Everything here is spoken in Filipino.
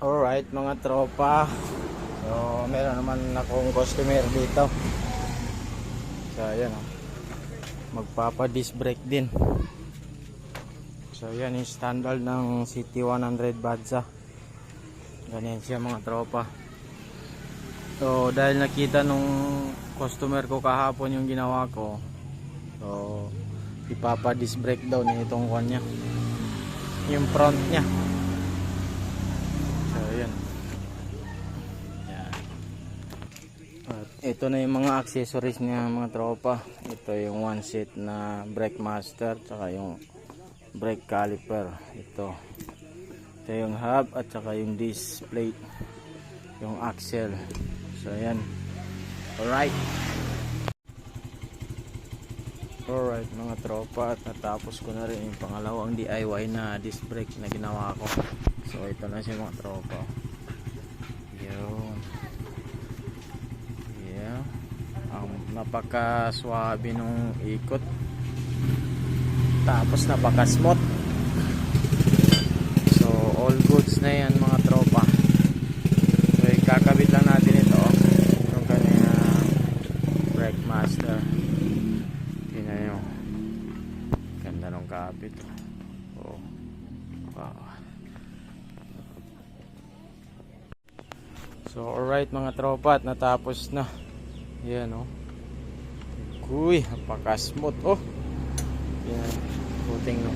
Alright mga tropa. So meron naman akong customer dito. So ayan o. Magpapa disc brake din. So yan yung standard ng CT100 Badza. Ganyan siya mga tropa. So dahil nakita nung customer ko kahapon yung ginawa ko, so ipapa disc brake daw niya itong kanya, yung front niya. So yan. At ito na yung mga accessories niya mga tropa. Ito yung one set na brake master, tsaka yung brake caliper. Ito yung hub at saka yung disc plate, yung axle. So ayan. Alright mga tropa, at natapos ko na rin yung pangalawang DIY na disc brake na ginawa ko. So ito na siya mga tropa. Yun. Yeah. Napaka-swabe nung ikot. Tapos napaka-smooth. So all goods na yan mga tropa. So ikakabit lang natin ito. Yung kanya brake master. Tingnan nyo. Ganda nung kabit. Oh. Wow. So alright mga tropa, at natapos na. Yan oh. Uy, napaka-smooth oh. Yan. Puting no.